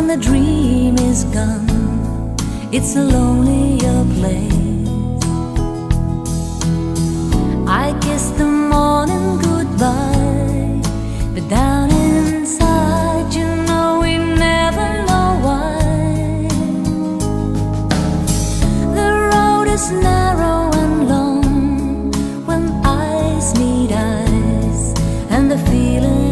when the dream is gone, it's a lonelier place. I kiss the morning goodbye, but down inside, you know we never know why. The road is narrow and long when eyes meet eyes, and the feeling